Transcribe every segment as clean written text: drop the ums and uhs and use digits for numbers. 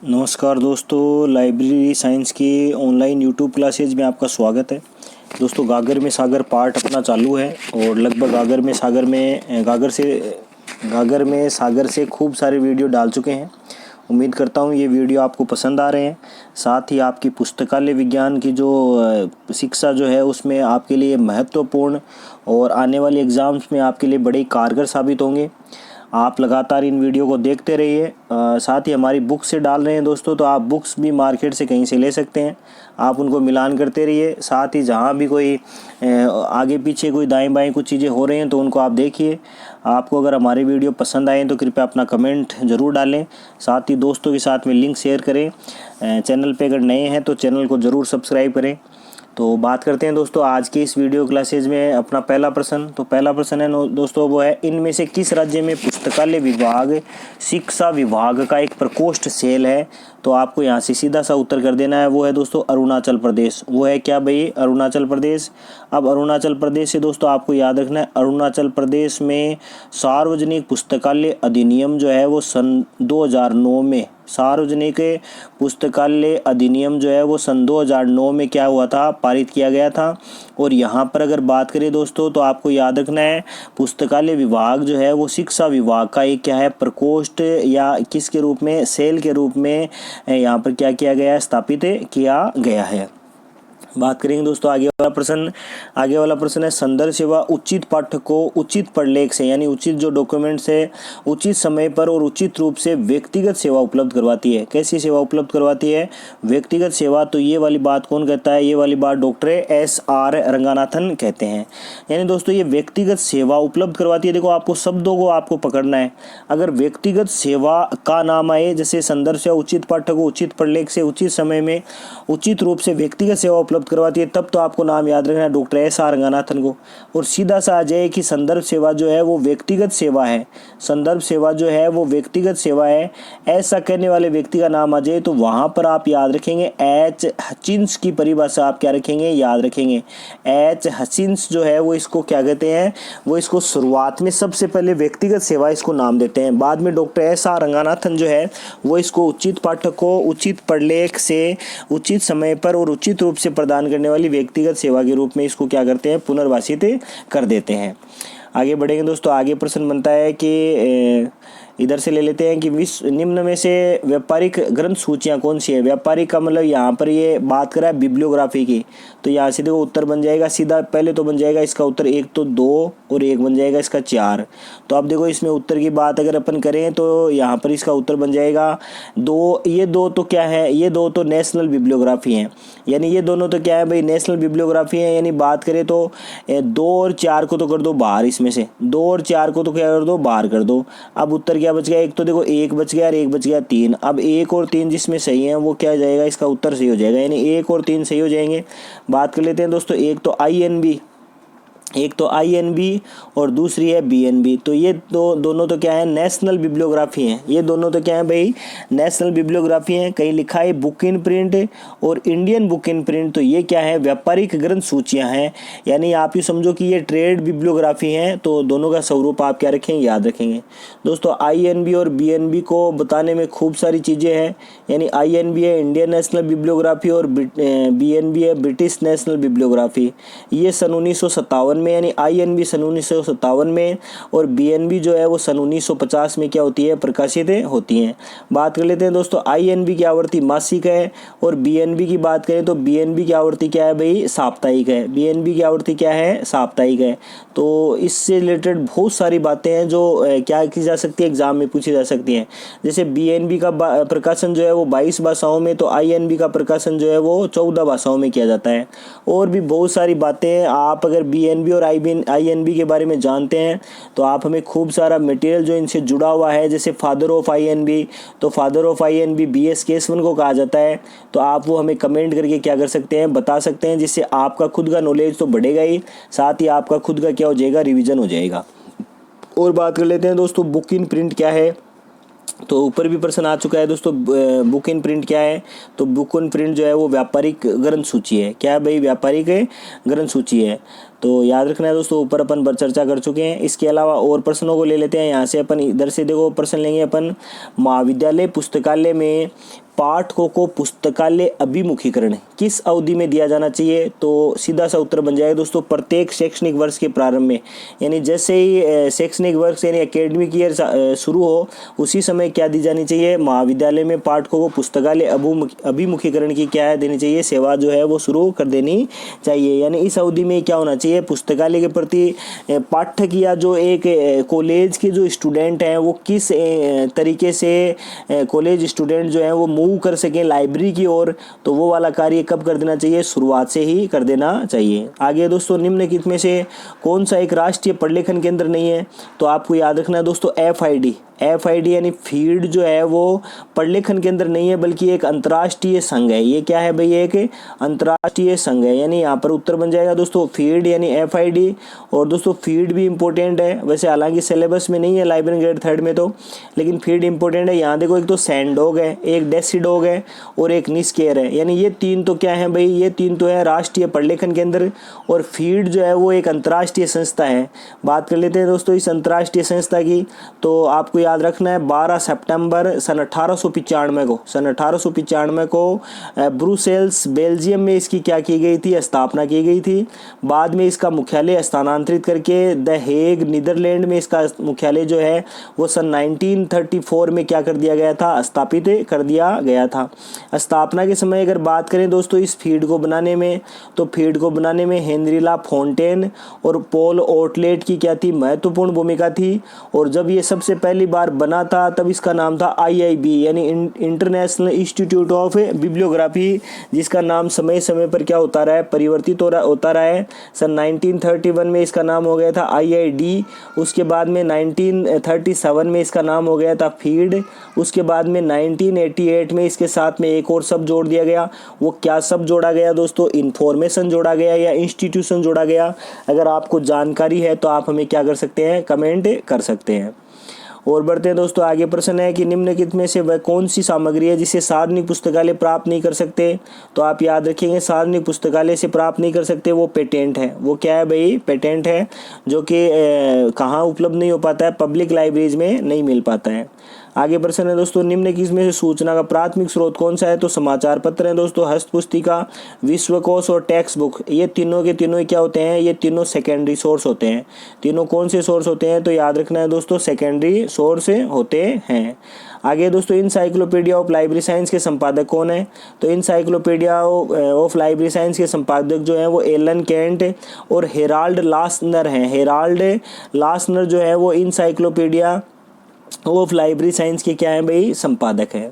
नमस्कार दोस्तों, library science की ऑनलाइन यूट्यूब क्लासेज में आपका स्वागत है। दोस्तों, गागर में सागर पार्ट अपना चालू है और लगभग गागर में सागर से खूब सारे वीडियो डाल चुके हैं। उम्मीद करता हूँ ये वीडियो आपको पसंद आ रहे हैं। साथ ही आपकी पुस्तकालय विज्ञान की जो शिक्षा जो है उसमें आपके लिए महत्वपूर्ण और आने वाले एग्ज़ाम्स में आपके लिए बड़े कारगर साबित होंगे। आप लगातार इन वीडियो को देखते रहिए। साथ ही हमारी बुक से डाल रहे हैं दोस्तों, तो आप बुक्स भी मार्केट से कहीं से ले सकते हैं। आप उनको मिलान करते रहिए। साथ ही जहाँ भी कोई आगे पीछे कोई दाएं बाएं कुछ चीज़ें हो रही हैं तो उनको आप देखिए। आपको अगर हमारी वीडियो पसंद आए तो कृपया अपना कमेंट ज़रूर डालें। साथ ही दोस्तों के साथ में लिंक शेयर करें। चैनल पे अगर नए हैं तो चैनल को ज़रूर सब्सक्राइब करें। तो बात करते हैं दोस्तों आज की इस वीडियो क्लासेज में अपना पहला प्रश्न है दोस्तों, वो है इनमें से किस राज्य में पुस्तकालय विभाग शिक्षा विभाग का एक प्रकोष्ठ सेल है। तो आपको यहाँ से सीधा सा उत्तर कर देना है। वो है दोस्तों अरुणाचल प्रदेश। वो है क्या भाई? अरुणाचल प्रदेश। अब अरुणाचल प्रदेश से दोस्तों आपको याद रखना है, अरुणाचल प्रदेश में सार्वजनिक पुस्तकालय अधिनियम जो है वो सन 2009 में सार्वजनिक पुस्तकालय अधिनियम जो है वो सन 2009 में क्या हुआ था? पारित किया गया था। और यहाँ पर अगर बात करें दोस्तों तो आपको याद रखना है, पुस्तकालय विभाग जो है वो शिक्षा विभाग का एक क्या है? प्रकोष्ठ या किसके रूप में? सेल के रूप में यहाँ पर क्या किया गया है? स्थापित किया गया है। बात करेंगे दोस्तों आगे वाला प्रश्न है संदर्भ सेवा उचित पाठक को उचित प्रलेख से यानी उचित जो डॉक्यूमेंट से उचित समय पर और उचित रूप से व्यक्तिगत सेवा उपलब्ध करवाती है। कैसी सेवा उपलब्ध करवाती है? व्यक्तिगत सेवा। तो ये वाली बात कौन कहता है? ये वाली बात डॉक्टर SR रंगानाथन कहते हैं। यानी दोस्तों ये व्यक्तिगत सेवा उपलब्ध करवाती है। देखो, आपको शब्दों को आपको पकड़ना है। अगर व्यक्तिगत सेवा का नाम आए, जैसे संदर्भ सेवा उचित पाठक को उचित प्रलेख से उचित समय में उचित रूप से व्यक्तिगत सेवा उपलब्ध करवाती है, तब तो आपको नाम याद रखना है डॉक्टर SR रंगानाथन को। और सीधा सा आ जाए कि संदर्भ सेवा जो है वो व्यक्तिगत सेवा है, संदर्भ सेवा जो है वो व्यक्तिगत सेवा है, ऐसा कहने वाले व्यक्ति का नाम आ जाए तो वहां पर आप याद रखेंगे H हचिंस की परिभाषा आप क्या रखेंगे? याद रखेंगे। H हचिंस जो है वो इसको क्या कहते हैं? वो इसको शुरुआत में सबसे पहले व्यक्तिगत सेवा इसको नाम देते हैं। बाद में डॉक्टर SR रंगानाथन जो है वो इसको उचित पाठक को उचित प्रलेख से उचित समय पर और उचित रूप से प्रदान करने वाली व्यक्तिगत सेवा के रूप में इसको क्या करते हैं? पुनर्वासित कर देते हैं। आगे बढ़ेंगे दोस्तों। आगे प्रश्न बनता है कि इधर से ले लेते हैं कि विश्व निम्न में से व्यापारिक ग्रंथ सूचियां कौन सी है? व्यापारिक का मतलब यहाँ पर ये बात करा है बिब्लियोग्राफी की। तो यहाँ से देखो उत्तर बन जाएगा सीधा, पहले तो बन जाएगा इसका उत्तर एक तो 2 और एक बन जाएगा इसका 4। तो अब देखो इसमें उत्तर की बात अगर अपन करें तो यहाँ पर इसका उत्तर बन जाएगा 2। ये 2 तो क्या है? ये 2 तो नेशनल बिब्लियोग्राफी हैं। यानी ये दोनों तो क्या है भाई? नेशनल बिब्लियोग्राफी है। यानी बात करें तो 2 और 4 को तो कर दो बाहर, इसमें से 2 और 4 को तो क्या कर दो? बाहर कर दो। अब उत्तर क्या बच गया? एक तो देखो 1 बच गया और 1 बच गया 3। अब 1 और 3 जिसमें सही है वो क्या जाएगा? इसका उत्तर सही हो जाएगा। यानी 1 और 3 सही हो जाएंगे। बात कर लेते हैं दोस्तों, एक तो INB और दूसरी है BNB। तो ये तो दोनों तो क्या है? नेशनल बिब्लियोग्राफी हैं। ये दोनों तो क्या है भाई? नेशनल बिब्लियोग्राफी हैं। कहीं लिखा है बुक इन प्रिंट और इंडियन बुक इन प्रिंट। तो ये क्या है? व्यापारिक ग्रंथ सूचियां हैं। यानी आप ये समझो कि ये ट्रेड बिब्लियोग्राफी हैं। तो दोनों का स्वरूप आप क्या रखेंगे? याद रखेंगे। दोस्तों INB और BNB को बताने में खूब सारी चीज़ें हैं। यानी INB है इंडियन नेशनल बिब्लियोग्राफी और BNB है ब्रिटिश नेशनल बिब्लियोग्राफी। ये सन 1957 में, यानी INB सन 1957 में और BNB जो है वो सन 1950 में क्या होती है? प्रकाशित होती हैं। बात कर लेते हैं दोस्तों, INB की आवृत्ति मासिक है और BNB की बात करें तो BNB की आवृत्ति क्या है भाई? साप्ताहिक है। BNB की आवृत्ति क्या है? साप्ताहिक है। तो इससे रिलेटेड बहुत सारी बातें हैं जो क्या की जा सकती है? एग्जाम में पूछी जा सकती हैं। जैसे BNB का प्रकाशन जो है वो 22 भाषाओं में, तो INB का प्रकाशन जो है वो 14 भाषाओं में किया जाता है। और भी बहुत सारी बातें आप अगर BNB और INB के बारे में जानते हैं तो आप हमें खूब सारा मटेरियल जो इनसे जुड़ा हुआ है, जैसे फादर ऑफ INB, तो father of INB BS Kesavan को कहा जाता है। तो आप वो हमें कमेंट करके क्या कर सकते हैं? बता सकते हैं, जिससे आपका खुद का नॉलेज तो बढ़ेगा ही, साथ ही आपका खुद का क्या हो जाएगा? रिवीजन हो जाएगा। और बात कर लेते हैं दोस्तों बुक इन प्रिंट क्या है। तो ऊपर भी प्रश्न आ चुका है दोस्तों, बुक इन प्रिंट क्या है? तो बुक इन प्रिंट जो है वो व्यापारिक ग्रंथ सूची है। क्या है भाई? व्यापारिक ग्रंथ सूची है। तो याद रखना है दोस्तों, ऊपर अपन चर्चा कर चुके हैं। इसके अलावा और प्रश्नों को ले लेते हैं। यहाँ से अपन इधर से देखो प्रश्न लेंगे अपन, महाविद्यालय पुस्तकालय में पाठकों को पुस्तकालय अभिमुखीकरण किस अवधि में दिया जाना चाहिए? तो सीधा सा उत्तर बन जाएगा दोस्तों, प्रत्येक शैक्षणिक वर्ष के प्रारंभ में, यानी जैसे ही शैक्षणिक वर्ष यानी एकेडमिक ईयर शुरू हो उसी समय क्या दी जानी चाहिए? महाविद्यालय में पाठकों को पुस्तकालय अभिमुखीकरण की क्या है देनी चाहिए? सेवा जो है वो शुरू कर देनी चाहिए। यानी इस अवधि में क्या होना चाहिए? पुस्तकालय के प्रति पाठक या जो एक कॉलेज के जो स्टूडेंट हैं वो किस तरीके से कॉलेज स्टूडेंट जो है वो मूव कर सकें लाइब्रेरी की ओर, तो वो वाला कार्य कब कर देना चाहिए? शुरुआत से ही कर देना चाहिए। आगे दोस्तों, निम्नलिखित में से कौन सा एक राष्ट्रीय प्रलेखन केंद्र नहीं है? तो आपको याद रखना है दोस्तों, FID यानी फील्ड जो है वो प्रलेखन केंद्र नहीं है बल्कि एक अंतर्राष्ट्रीय संघ है। ये क्या है भाई? एक अंतर्राष्ट्रीय संघ है। यानी यहाँ पर उत्तर बन जाएगा दोस्तों फील्ड यानी FID। और दोस्तों फील्ड भी इंपॉर्टेंट है, वैसे हालांकि सिलेबस में नहीं है लाइब्रेरी ग्रेड 3 में तो, लेकिन फील्ड इंपॉर्टेंट है। यहाँ देखो, एक तो सैंडोग है, एक डेसीडोग है और एक निस्केर है। यानी ये तीन तो क्या है भाई? ये तीन तो है राष्ट्रीय प्रलेखन केंद्र, और फील्ड जो है वो एक अंतर्राष्ट्रीय संस्था है। बात कर लेते हैं दोस्तों इस अंतर्राष्ट्रीय संस्था की। तो आपको याद रखना है 12 सितंबर सन 1895 को ब्रुसेल्स बेल्जियम में इसकी क्या की गई थी? स्थापना की गई थी। बाद में इसका मुख्यालय स्थानांतरित करके द हेग नीदरलैंड में इसका मुख्यालय जो है वो सन 1934 में क्या कर दिया गया था? स्थापित कर दिया गया था। स्थापना के समय अगर बात करें दोस्तों इस फील्ड को बनाने में, तो फील्ड को बनाने में हेनरी ला फोंटेन और पॉल ओटलेट की क्या थी? महत्वपूर्ण भूमिका थी। और जब ये सबसे पहली बार बना था तब इसका नाम था IIB यानी इंटरनेशनल इंस्टीट्यूट ऑफ बिब्लियोग्राफी, जिसका नाम समय समय पर क्या होता रहा है? परिवर्तित होता रहा है। सन 1931 में इसका नाम हो गया था IID। उसके बाद में 1937 में इसका नाम हो गया था फील्ड। उसके बाद में 1988 में इसके साथ में एक और शब्द जोड़ दिया गया। वो क्या शब्द जोड़ा गया दोस्तों? इंफॉर्मेशन जोड़ा गया या इंस्टीट्यूशन जोड़ा गया। अगर आपको जानकारी है तो आप हमें क्या कर सकते हैं? कमेंट कर सकते हैं। और बढ़ते हैं दोस्तों आगे। प्रश्न है कि निम्नलिखित में से वह कौन सी सामग्री है जिसे सार्वजनिक पुस्तकालय प्राप्त नहीं कर सकते? तो आप याद रखेंगे सार्वजनिक पुस्तकालय से प्राप्त नहीं कर सकते वो पेटेंट है। वो क्या है भाई? पेटेंट है, जो कि कहाँ उपलब्ध नहीं हो पाता है? पब्लिक लाइब्रेरीज में नहीं मिल पाता है। आगे प्रश्न है दोस्तों, निम्नलिखित में से सूचना का प्राथमिक स्रोत कौन सा है? तो समाचार पत्र है दोस्तों, हस्तपुस्तिका, विश्वकोश और टेक्स्ट बुक। ये तीनों के तीनों क्या होते हैं? ये तीनों सेकेंडरी सोर्स होते हैं। तीनों कौन से सोर्स होते हैं? तो याद रखना है दोस्तों, सेकेंडरी सोर्स होते हैं। आगे दोस्तों, इनसाइक्लोपीडिया ऑफ लाइब्रेरी साइंस के संपादक कौन है? तो इनसाइक्लोपीडिया ऑफ लाइब्रेरी साइंस के संपादक जो है वो एलन केंट और हेराल्ड लासनर हैं। हेराल्ड लासनर जो है वो इनसाइक्लोपीडिया ऑफ लाइब्रेरी साइंस के क्या है भाई? संपादक है।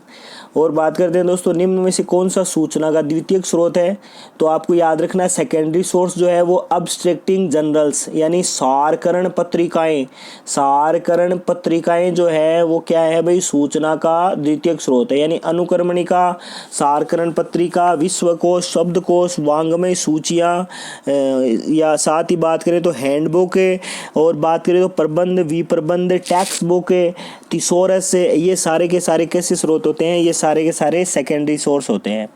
और बात करते हैं दोस्तों, निम्न में से कौन सा सूचना का द्वितीयक स्रोत है? तो आपको याद रखना है सेकेंडरी सोर्स जो है वो अब्स्ट्रैक्टिंग जर्नल्स यानी सारकरण पत्रिकाएं। सारकरण पत्रिकाएं जो है वो क्या है भाई? सूचना का द्वितीयक स्रोत है। यानी अनुक्रमणिका, सारकरण पत्रिका, विश्वकोश, शब्दकोश, वांग्मय सूचियाँ, या साथ ही बात करें तो हैंडबुक, और बात करें तो प्रबंध, विप्रबंध, टेक्स्ट बुक, थिसॉरस, ये सारे के सारे कैसे स्रोत होते हैं? ये सारे के सारे सेकेंडरी सोर्स होते हैं।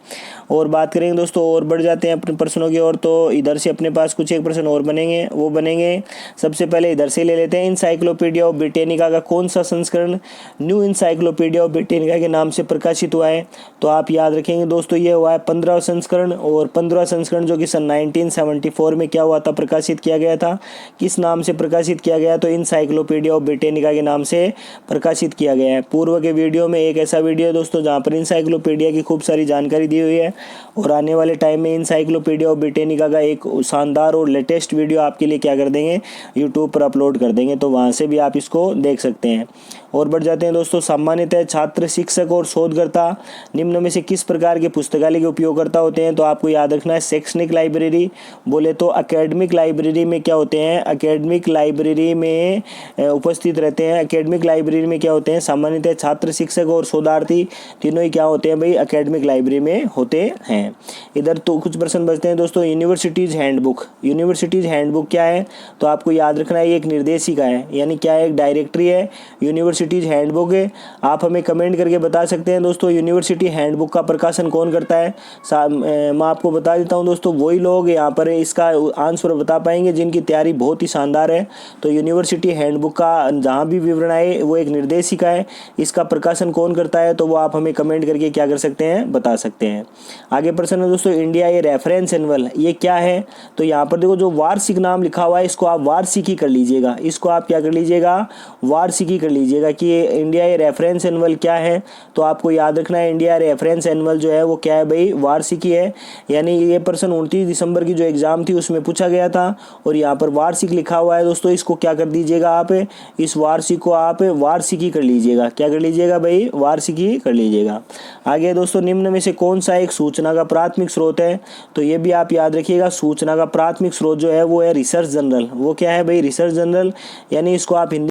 और बात करेंगे दोस्तों, और बढ़ जाते हैं अपने प्रश्नों की ओर। तो इधर से अपने पास कुछ एक प्रश्न और बनेंगे, वो बनेंगे सबसे पहले इधर से ले लेते हैं। इंसाइक्लोपीडिया ऑफ ब्रिटेनिका का कौन सा संस्करण न्यू इंसाइक्लोपीडिया ऑफ ब्रिटेनिका के नाम से प्रकाशित हुआ है? तो आप याद रखेंगे दोस्तों, ये हुआ है 15वां संस्करण। और 15वां संस्करण जो कि सन 1974 में क्या हुआ था? प्रकाशित किया गया था। किस नाम से प्रकाशित किया गया? तो इंसाइक्लोपीडिया ऑफ ब्रिटेनिका के नाम से प्रकाशित किया गया है। पूर्व के वीडियो में एक ऐसा वीडियो है दोस्तों जहाँ पर इंसाइक्लोपीडिया की खूब सारी जानकारी दी हुई है, और आने वाले टाइम में इंसाइक्लोपीडिया ऑफ ब्रिटेनिका का एक शानदार और लेटेस्ट वीडियो आपके लिए क्या कर देंगे? यूट्यूब पर अपलोड कर देंगे, तो वहाँ से भी आप इसको देख सकते हैं। और बढ़ जाते हैं दोस्तों, सामान्यतः छात्र, शिक्षक और शोधकर्ता निम्न में से किस प्रकार के पुस्तकालय के उपयोगकर्ता होते हैं? तो आपको याद रखना है शैक्षणिक लाइब्रेरी, बोले तो एकेडमिक लाइब्रेरी में क्या होते हैं? एकेडमिक लाइब्रेरी में उपस्थित रहते हैं। एकेडमिक लाइब्रेरी में क्या होते हैं? सामान्यतः छात्र, शिक्षक और शोधार्थी तीनों ही क्या होते हैं भाई? एकेडमिक लाइब्रेरी में होते हैं। इधर तो कुछ प्रश्न बचते हैं दोस्तों। यूनिवर्सिटीज हैंडबुक, यूनिवर्सिटीज हैंडबुक क्या है? तो आपको याद रखना है ये एक निर्देशिका है, यानी क्या है? एक डायरेक्टरी है। यूनिवर्सिटी यूनिवर्सिटीज़ हैंडबुक है, आप हमें कमेंट करके बता सकते हैं दोस्तों। यूनिवर्सिटी हैंडबुक का प्रकाशन कौन करता है? मैं आपको बता देता हूं दोस्तों, वही लोग यहाँ पर इसका आंसर बता पाएंगे जिनकी तैयारी बहुत ही शानदार है। तो यूनिवर्सिटी हैंडबुक का जहाँ भी विवरण आए वो एक निर्देशिका है, इसका प्रकाशन कौन करता है तो वो आप हमें कमेंट करके क्या कर सकते हैं, बता सकते हैं। आगे प्रश्न है दोस्तों, इंडिया ये रेफरेंस एनुअल ये क्या है? तो यहाँ पर देखो जो वार्षिक नाम लिखा हुआ है इसको आप वार्षिकी कर लीजिएगा, इसको आप क्या कर लीजिएगा, वार्षिकी कर लीजिएगा कि इंडिया ये रेफरेंस एनुअल क्या है। तो आपको याद रखना है इंडिया रेफरेंस एनुअल जो है वो क्या है भाई, वार्षिकी है। यानी ये प्रश्न 29 दिसंबर की जो एग्जाम थी उसमें पूछा गया था और यहाँ पर वार्षिक लिखा हुआ है दोस्तों, इसको क्या कर दीजिएगा आप, इस वार्षिक को आप वार्षिकी कर लीजिएगा। क्या कर लीजिएगा भाई, वार्षिकी कर लीजिएगा। आगे दोस्तों, निम्न में से कौन सा एक सूचना का प्राथमिक स्रोत है? तो ये भी आप याद रखिएगा, सूचना का प्राथमिक स्रोत जो है वो है रिसर्च जर्नल। वो क्या है भाई, रिसर्च जर्नल। यानी इसको आप हिंदी,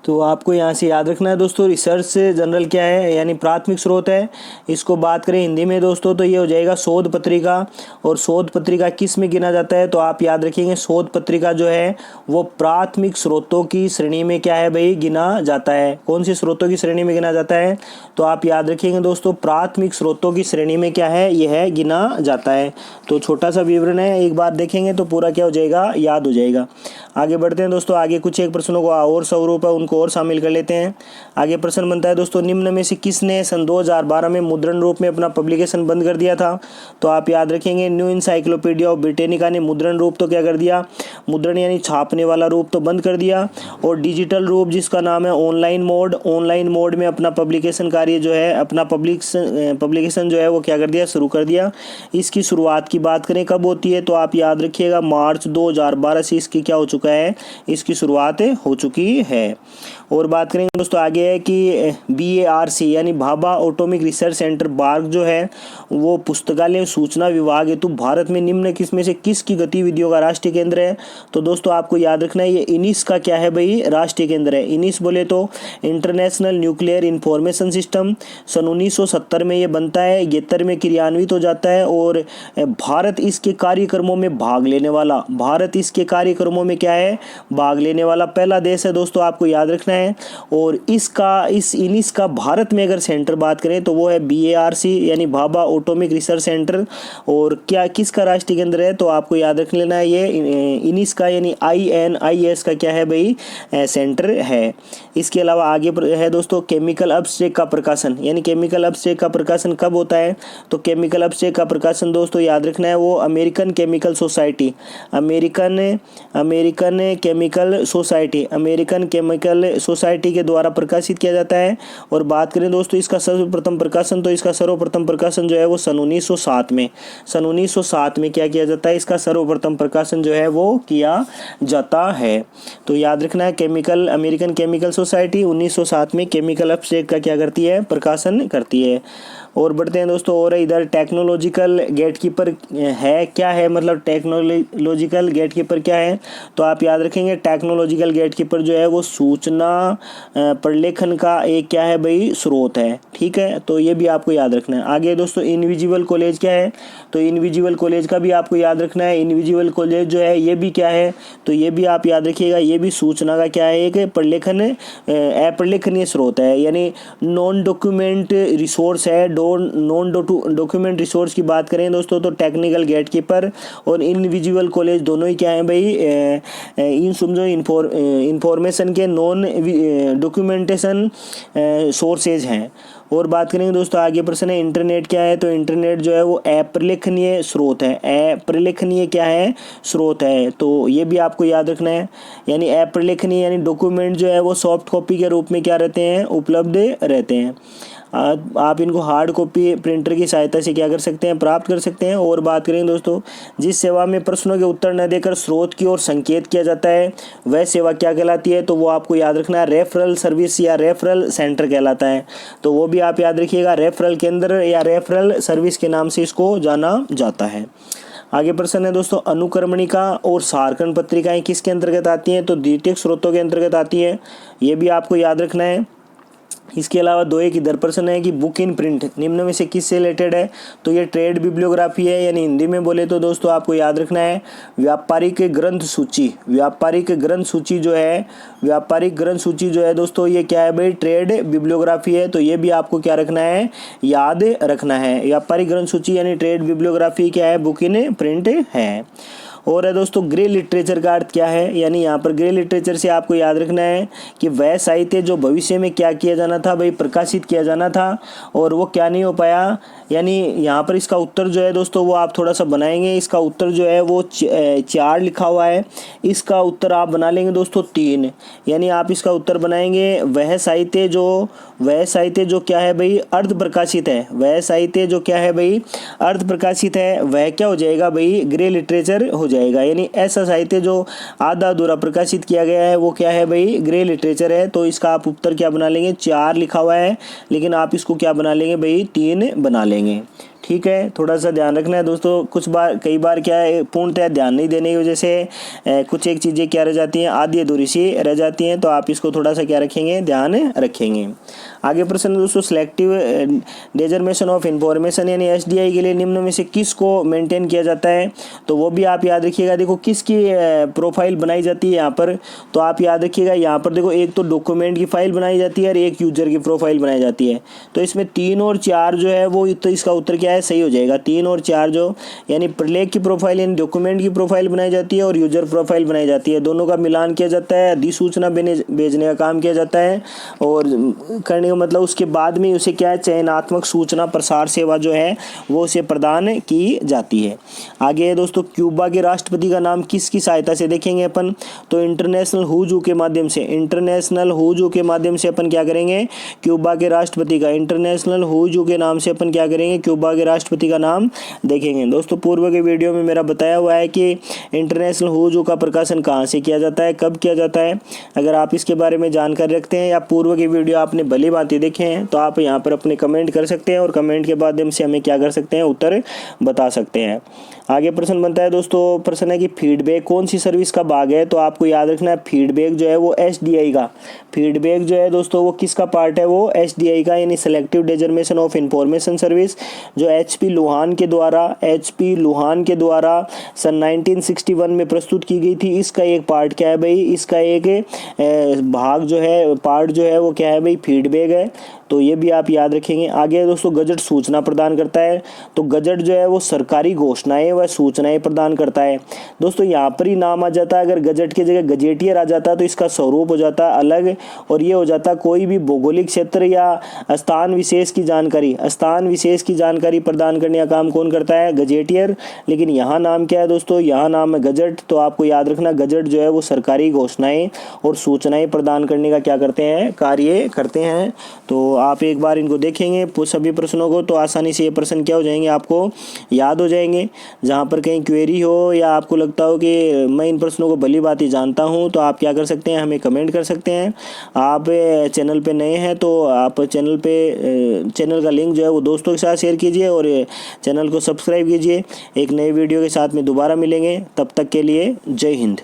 तो आपको यहाँ से याद रखना है दोस्तों, रिसर्च जर्नल क्या है, यानी प्राथमिक स्रोत है। इसको बात करें हिंदी में दोस्तों तो ये हो जाएगा शोध पत्रिका। और शोध पत्रिका किस में गिना जाता है? तो आप याद रखेंगे शोध पत्रिका जो है वो प्राथमिक स्रोतों की श्रेणी में क्या है भाई, गिना जाता है। कौन सी स्रोतों की श्रेणी में गिना जाता है? तो आप याद रखेंगे दोस्तों, प्राथमिक स्रोतों की श्रेणी में क्या है, यह है गिना जाता है। तो छोटा सा विवरण है, एक बार देखेंगे तो पूरा क्या हो जाएगा, याद हो जाएगा। आगे बढ़ते हैं दोस्तों, आगे कुछ एक प्रश्नों को और स्वरूप है उनको और शामिल कर लेते हैं। आगे प्रश्न बनता है दोस्तों, निम्न में से किसने सन 2012 में मुद्रण रूप में अपना पब्लिकेशन बंद कर दिया था? तो आप याद रखेंगे न्यू इंसाइक्लोपीडिया ऑफ ब्रिटेनिका ने मुद्रण रूप तो क्या कर दिया, मुद्रण यानी छापने वाला रूप तो बंद कर दिया। और डिजिटल रूप जिसका नाम है ऑनलाइन मोड, ऑनलाइन मोड में अपना पब्लिकेशन कार्य जो है, अपना पब्लिकेशन जो है वो क्या कर दिया, शुरू कर दिया। इसकी शुरुआत की बात करें कब होती है? तो आप याद रखिएगा मार्च 2012 से इसकी क्या हो चुका है, इसकी शुरुआत हो चुकी है। और बात करेंगे दोस्तों आगे है कि BARC यानी भाभा एटॉमिक रिसर्च सेंटर बार्ग जो है वो पुस्तकालय सूचना विभाग हेतु भारत में निम्न किसमें से किसकी गतिविधियों का राष्ट्रीय केंद्र है? तो दोस्तों आपको याद रखना है ये इनिस का क्या है भाई, राष्ट्रीय केंद्र है। इनिस बोले तो इंटरनेशनल न्यूक्लियर इंफॉर्मेशन सिस्टम, सन 1970 में ये बनता है, 71 में क्रियान्वित हो जाता है। और भारत इसके कार्यक्रमों में भाग लेने वाला, भारत इसके कार्यक्रमों में क्या है, भाग लेने वाला पहला देश है दोस्तों, आपको याद रखना है। और इस इनिस का भारत में अगर सेंटर बात करें तो वो है BARC यानी भाभा एटॉमिक रिसर्च सेंटर। और क्या किसका राष्ट्रीय केंद्र है? तो आपको याद रख लेना है ये इनिस का यानी INIS का क्या है भाई, सेंटर है। इसके अलावा आगे है दोस्तों केमिकल एब्स्ट्रैक्ट का प्रकाशन, यानी केमिकल एब्स्ट्रैक्ट का प्रकाशन कब होता है? तो केमिकल एब्स्ट्रैक्ट का प्रकाशन दोस्तों याद रखना है वो American chemical society, American chemical society के द्वारा प्रकाशित किया जाता है। और बात करें दोस्तों इसका सर्वप्रथम प्रकाशन, तो इसका सर्वप्रथम प्रकाशन जो है वो सन 1907 में क्या किया जाता है, इसका सर्वप्रथम प्रकाशन जो है वो किया जाता है। तो याद रखना है अमेरिकन केमिकल सोसाइटी 1907 में केमिकल एब्स्ट्रैक्ट का क्या करती है, प्रकाशन करती है। और बढ़ते हैं दोस्तों, और इधर टेक्नोलॉजिकल गेटकीपर है क्या है, मतलब टेक्नोलॉजिकल गेटकीपर क्या है? तो आप याद रखेंगे टेक्नोलॉजिकल गेटकीपर जो है वो सूचना प्रलेखन का एक क्या है भाई, स्रोत है। ठीक है, तो ये भी आपको याद रखना है। आगे दोस्तों इनविजिबल कॉलेज क्या है? तो इनविजिबल कॉलेज का भी आपको याद रखना है। इनविजिबल कॉलेज जो है ये भी क्या है, तो ये भी आप याद रखिएगा, ये भी सूचना का क्या है, एक अप्रलेखनीय स्रोत है, यानी नॉन डॉक्यूमेंट रिसोर्स है। नॉन डॉक्यूमेंट रिसोर्स की बात करें दोस्तों तो टेक्निकल गेटकीपर और इनविजिबल कॉलेज दोनों ही क्या है भाई, इन समझो इंफॉर्मेशन के नॉन डॉक्यूमेंटेशन सोर्सेज हैं। और बात करेंगे दोस्तों आगे प्रश्न है इंटरनेट क्या है? तो इंटरनेट जो है वो अप्रलेखनीय स्रोत है, अप्रलेखनीय क्या है, स्रोत है। तो ये भी आपको याद रखना है, यानी अप्रलेखनीय यानी डॉक्यूमेंट जो है वो सॉफ्ट कॉपी के रूप में क्या रहते हैं, उपलब्ध रहते हैं। आप इनको हार्ड कॉपी प्रिंटर की सहायता से क्या कर सकते हैं, प्राप्त कर सकते हैं। और बात करें दोस्तों, जिस सेवा में प्रश्नों के उत्तर न देकर स्रोत की ओर संकेत किया जाता है वह सेवा क्या कहलाती है? तो वो आपको याद रखना है रेफरल सर्विस या रेफरल सेंटर कहलाता है। तो वो भी आप याद रखिएगा, रेफरल केंद्र या रेफरल सर्विस के नाम से इसको जाना जाता है। आगे प्रश्न है दोस्तों, अनुक्रमणिका और सारकन पत्रिकाएं किसके अंतर्गत आती हैं? तो द्वितीयक स्रोतों के अंतर्गत आती है, ये भी आपको याद रखना है। इसके अलावा 2 की इधर प्रश्न है कि बुक इन प्रिंट निम्न में से किससे रिलेटेड है, तो ये ट्रेड बिब्लियोग्राफी है, यानी हिंदी में बोले तो दोस्तों आपको याद रखना है व्यापारिक ग्रंथ सूची। व्यापारिक ग्रंथ सूची जो है, व्यापारिक ग्रंथ सूची जो है दोस्तों ये क्या है भाई, ट्रेड बिब्लियोग्राफी है। तो ये भी आपको क्या रखना है, याद रखना है। व्यापारिक ग्रंथ सूची यानी ट्रेड बिब्लियोग्राफी क्या है, बुक इन प्रिंट है। और है दोस्तों ग्रे लिटरेचर का अर्थ क्या है, यानी यहाँ पर ग्रे लिटरेचर से आपको याद रखना है कि वह साहित्य जो भविष्य में क्या किया जाना था भाई, प्रकाशित किया जाना था और वो क्या नहीं हो पाया। यानी यहाँ पर इसका उत्तर जो है दोस्तों वो आप थोड़ा सा बनाएंगे। इसका उत्तर जो है वो 4 लिखा हुआ है, इसका उत्तर आप बना लेंगे दोस्तों 3। यानी आप इसका उत्तर बनाएंगे वह साहित्य जो क्या है भाई, अर्ध प्रकाशित है। वह साहित्य जो क्या है भाई, अर्ध प्रकाशित है, वह क्या हो जाएगा भाई, ग्रे लिटरेचर हो जाएगा। यानी ऐसा साहित्य जो आधा अधूरा प्रकाशित किया गया है वो क्या है भाई, ग्रे लिटरेचर है। तो इसका आप उत्तर क्या बना लेंगे, 4 लिखा हुआ है, लेकिन आप इसको क्या बना लेंगे भाई, 3 बना लेंगे। ठीक है, थोड़ा सा ध्यान रखना है दोस्तों। कई बार क्या है, पूर्णतः ध्यान नहीं देने की वजह से कुछ एक चीज़ें क्या रह जाती हैं, आधी अधूरी सी रह जाती हैं। तो आप इसको थोड़ा सा क्या रखेंगे, ध्यान रखेंगे। आगे प्रश्न दोस्तों, सिलेक्टिव डेजर्मेशन ऑफ इंफॉर्मेशन यानी SDI के लिए निम्न में से किस को मेंटेन किया जाता है, तो वो भी आप याद रखिएगा। देखो किसकी प्रोफाइल बनाई जाती है यहाँ पर, तो आप याद रखिएगा यहाँ पर देखो एक तो डॉक्यूमेंट की फाइल बनाई जाती है और एक यूजर की प्रोफाइल बनाई जाती है। तो इसमें 3 और 4 जो है वो, तो इसका उत्तर क्या है, सही हो जाएगा 3 और 4 जो, यानी प्रलेख की प्रोफाइल यानी डॉक्यूमेंट की प्रोफाइल बनाई जाती है और यूजर प्रोफाइल बनाई जाती है। दोनों का मिलान किया जाता है, अधिसूचना भेजने का काम किया जाता है और करने का मतलब उसके बाद में उसे क्या है, चयनात्मक सूचना प्रसार सेवा जो है वो उसे प्रदान की जाती है। आगे है दोस्तों, क्यूबा के राष्ट्रपति का नाम किसकी सहायता से देखेंगे अपन, तो इंटरनेशनल हुजू के माध्यम से, इंटरनेशनल हुजू के माध्यम से अपन क्या करेंगे, क्यूबा के राष्ट्रपति का, इंटरनेशनल हुजू के नाम से अपन क्या करेंगे, क्यूबा के राष्ट्रपति का नाम देखेंगे। दोस्तों पूर्व के वीडियो में मेरा बताया हुआ है कि इंटरनेशनल हुजू का प्रकाशन कहाँ से किया जाता है, कब किया जाता है। अगर आप इसके बारे में जानकारी रखते हैं या पूर्व के वीडियो आपने भली भांति देखे हैं तो आप यहाँ पर अपने कमेंट कर सकते हैं और कमेंट के माध्यम से हमें क्या कर सकते हैं, उत्तर बता सकते हैं। आगे प्रश्न बनता है दोस्तों, प्रश्न है कि फीडबैक कौन सी सर्विस का भाग है, तो आपको याद रखना है फीडबैक जो है वो SDI का, फीडबैक जो है दोस्तों वो किसका पार्ट है, वो SDI का, यानी सेलेक्टिव डेजर्मेशन ऑफ इंफॉर्मेशन सर्विस जो HP लुहान के द्वारा सन 1961 में प्रस्तुत की गई थी। इसका एक पार्ट क्या है भाई, इसका एक भाग जो है, पार्ट जो है वो क्या है भाई, फीडबैक है। तो ये भी आप याद रखेंगे। आगे दोस्तों गजट सूचना प्रदान करता है, तो गजट जो है वो सरकारी घोषणाएं व सूचनाएं प्रदान करता है। दोस्तों यहाँ पर ही नाम आ जाता है, अगर गजट की जगह गजेटियर आ जाता तो इसका स्वरूप हो जाता अलग और ये हो जाता कोई भी भौगोलिक क्षेत्र या स्थान विशेष की जानकारी प्रदान करने का काम कौन करता है, गजेटियर। लेकिन यहाँ नाम क्या है दोस्तों, यहाँ नाम है गजट। तो आपको याद रखना गजट जो है वो सरकारी घोषणाएं और सूचनाएं प्रदान करने का क्या करते हैं, कार्य करते हैं। तो आप एक बार इनको देखेंगे सभी प्रश्नों को तो आसानी से ये प्रश्न क्या हो जाएंगे, आपको याद हो जाएंगे। जहाँ पर कहीं क्वेरी हो या आपको लगता हो कि मैं इन प्रश्नों को भली बात ही जानता हूँ तो आप क्या कर सकते हैं, हमें कमेंट कर सकते हैं। आप चैनल पे नए हैं तो आप चैनल का लिंक जो है वो दोस्तों के साथ शेयर कीजिए और चैनल को सब्सक्राइब कीजिए। एक नए वीडियो के साथ में दोबारा मिलेंगे, तब तक के लिए जय हिंद।